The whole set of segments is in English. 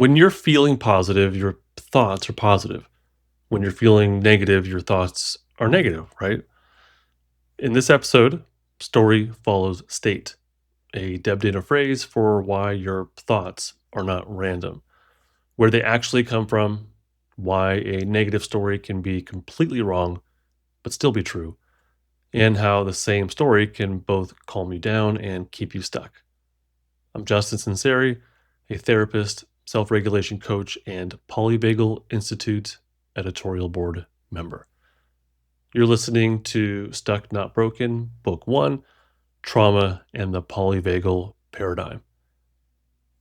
When you're feeling positive, your thoughts are positive. When you're feeling negative, your thoughts are negative, right? In this episode, story follows state, a Deb Dana phrase for why your thoughts are not random, where they actually come from, why a negative story can be completely wrong but still be true, and how the same story can both calm you down and keep you stuck. I'm Justin Sunseri, a therapist, self regulation coach, and Polyvagal Institute editorial board member. You're listening to Stuck Not Broken, Book One, Trauma and the Polyvagal Paradigm.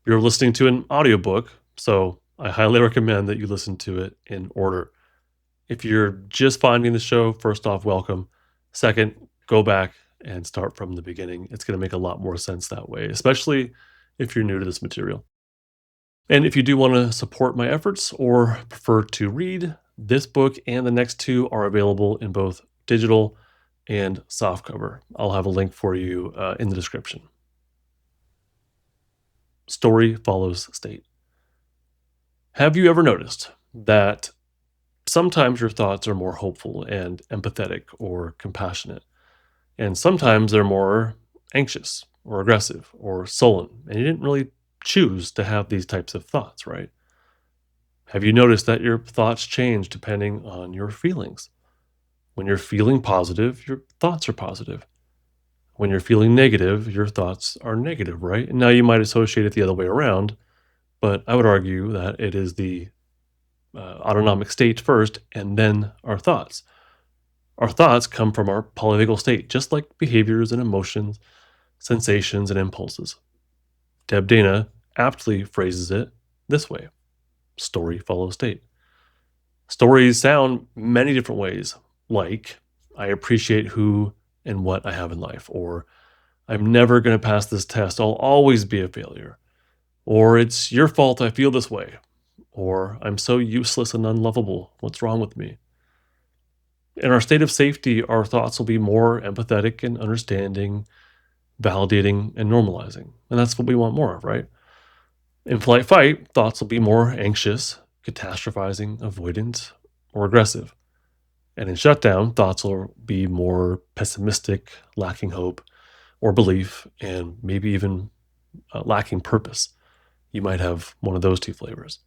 You're listening to an audiobook, so I highly recommend that you listen to it in order. If you're just finding the show, first off, welcome. Second, go back and start from the beginning. It's going to make a lot more sense that way, especially if you're new to this material. And if you do want to support my efforts or prefer to read, this book and the next two are available in both digital and softcover. I'll have a link for you in the description. Story follows state. Have you ever noticed that sometimes your thoughts are more hopeful and empathetic or compassionate, and sometimes they're more anxious or aggressive or sullen, and you didn't really choose to have these types of thoughts, right? Have you noticed that your thoughts change depending on your feelings? When you're feeling positive, your thoughts are positive. When you're feeling negative, your thoughts are negative, right? And now you might associate it the other way around, but I would argue that it is the autonomic state first and then our thoughts. Our thoughts come from our polyvagal state, just like behaviors and emotions, sensations and impulses. Deb Dana aptly phrases it this way: story follows state. Stories sound many different ways, like, I appreciate who and what I have in life, or I'm never going to pass this test, I'll always be a failure, or it's your fault I feel this way, or I'm so useless and unlovable, what's wrong with me? In our state of safety, our thoughts will be more empathetic and understanding, validating, and normalizing. And that's what we want more of, right? In flight fight, thoughts will be more anxious, catastrophizing, avoidant, or aggressive. And in shutdown, thoughts will be more pessimistic, lacking hope or belief, and maybe even lacking purpose. You might have one of those two flavors.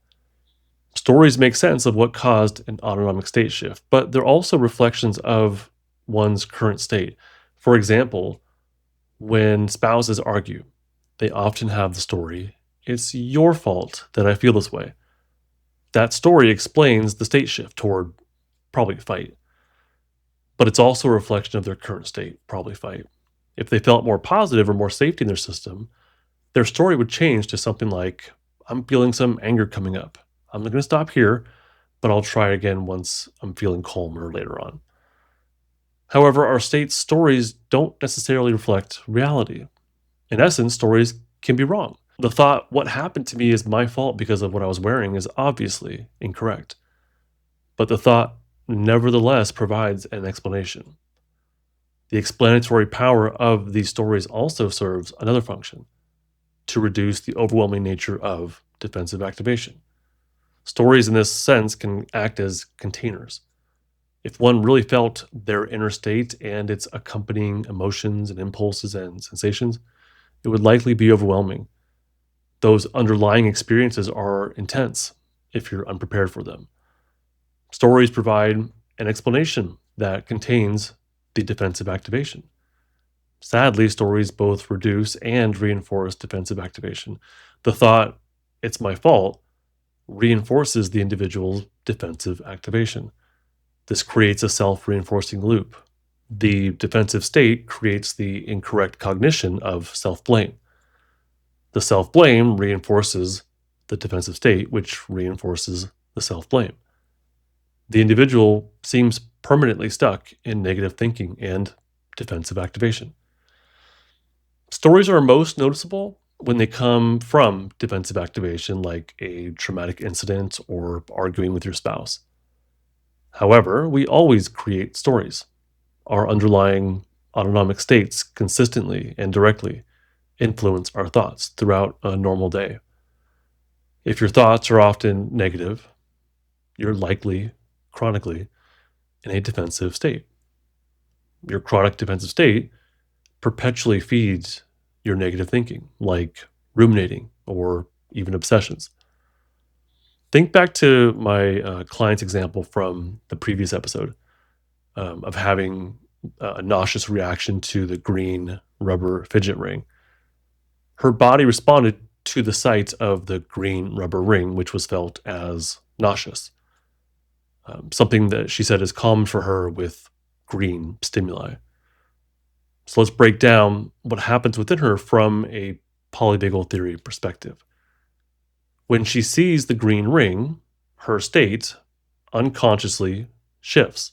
Stories make sense of what caused an autonomic state shift, but they're also reflections of one's current state. For example, when spouses argue, they often have the story, it's your fault that I feel this way. That story explains the state shift toward probably fight, but it's also a reflection of their current state, probably fight. If they felt more positive or more safety in their system, their story would change to something like, I'm feeling some anger coming up. I'm going to stop here, but I'll try again once I'm feeling calmer later on. However, our state stories don't necessarily reflect reality. In essence, stories can be wrong. The thought, what happened to me is my fault because of what I was wearing, is obviously incorrect. But the thought nevertheless provides an explanation. The explanatory power of these stories also serves another function: to reduce the overwhelming nature of defensive activation. Stories in this sense can act as containers. If one really felt their inner state and its accompanying emotions and impulses and sensations, it would likely be overwhelming. Those underlying experiences are intense if you're unprepared for them. Stories provide an explanation that contains the defensive activation. Sadly, stories both reduce and reinforce defensive activation. The thought, it's my fault, reinforces the individual's defensive activation. This creates a self reinforcing loop. The defensive state creates the incorrect cognition of self blame. The self blame reinforces the defensive state, which reinforces the self blame. The individual seems permanently stuck in negative thinking and defensive activation. Stories are most noticeable when they come from defensive activation, like a traumatic incident or arguing with your spouse. However, we always create stories. Our underlying autonomic states consistently and directly influence our thoughts throughout a normal day. If your thoughts are often negative, you're likely chronically in a defensive state. Your chronic defensive state perpetually feeds your negative thinking, like ruminating or even obsessions. Think back to my client's example from the previous episode of having a nauseous reaction to the green rubber fidget ring. Her body responded to the sight of the green rubber ring, which was felt as nauseous, something that she said is common for her with green stimuli. So let's break down what happens within her from a polyvagal theory perspective. When she sees the green ring, her state unconsciously shifts.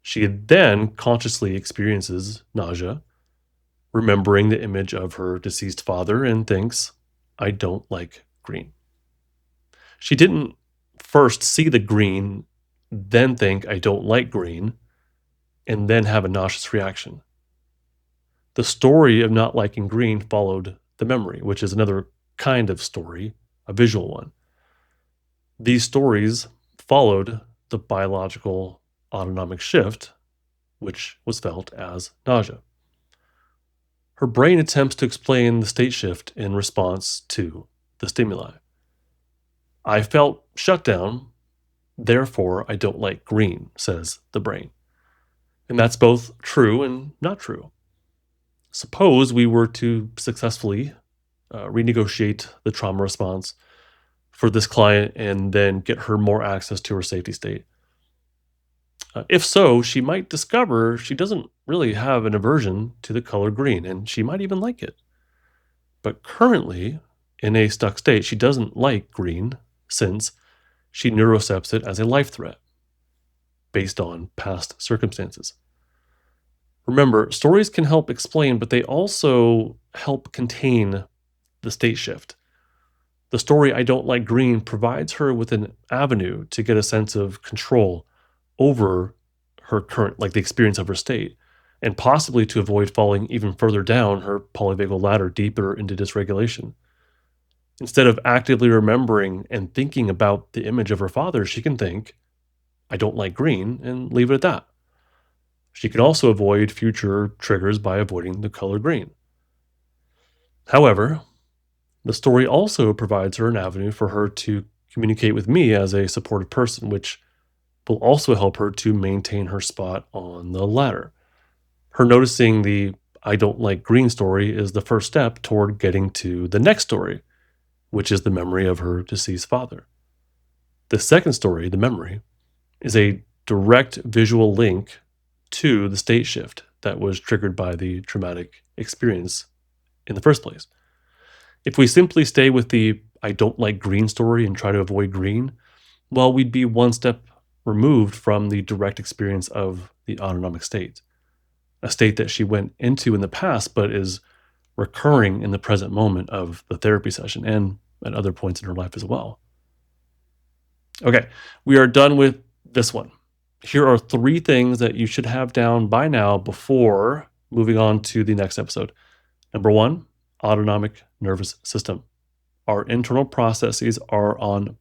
She then consciously experiences nausea, remembering the image of her deceased father, and thinks, I don't like green. She didn't first see the green, then think, I don't like green, and then have a nauseous reaction. The story of not liking green followed the memory, which is another kind of story, a visual one. These stories followed the biological autonomic shift, which was felt as nausea. Her brain attempts to explain the state shift in response to the stimuli. I felt shut down, therefore I don't like green, says the brain. And that's both true and not true. Suppose we were to successfully renegotiate the trauma response for this client and then get her more access to her safety state. If so, she might discover she doesn't really have an aversion to the color green, and she might even like it. But currently, in a stuck state, she doesn't like green since she neurocepts it as a life threat based on past circumstances. Remember, stories can help explain, but they also help contain the state shift. The story, I don't like green, provides her with an avenue to get a sense of control over her current, like the experience of her state, and possibly to avoid falling even further down her polyvagal ladder deeper into dysregulation. Instead of actively remembering and thinking about the image of her father, she can think, I don't like green, and leave it at that. She can also avoid future triggers by avoiding the color green. However, the story also provides her an avenue for her to communicate with me as a supportive person, which will also help her to maintain her spot on the ladder. Her noticing the I don't like green story is the first step toward getting to the next story, which is the memory of her deceased father. The second story, the memory, is a direct visual link to the state shift that was triggered by the traumatic experience in the first place. If we simply stay with the I don't like green story and try to avoid green, well, we'd be one step removed from the direct experience of the autonomic state, a state that she went into in the past but is recurring in the present moment of the therapy session and at other points in her life as well. Okay, we are done with this one. Here are 3 things that you should have down by now before moving on to the next episode. Number 1, autonomic nervous system. Our internal processes are on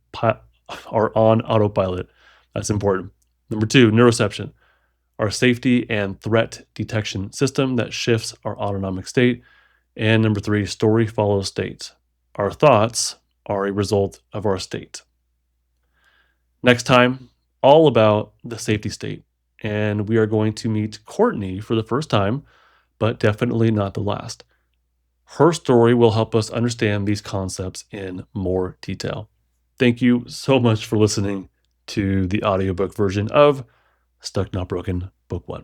autopilot. That's important. Number 2, neuroception. Our safety and threat detection system that shifts our autonomic state. And number 3, story follows state. Our thoughts are a result of our state. Next time, all about the safety state. And we are going to meet Courtney for the first time, but definitely not the last. Her story will help us understand these concepts in more detail. Thank you so much for listening to the audiobook version of Stuck Not Broken, Book 1.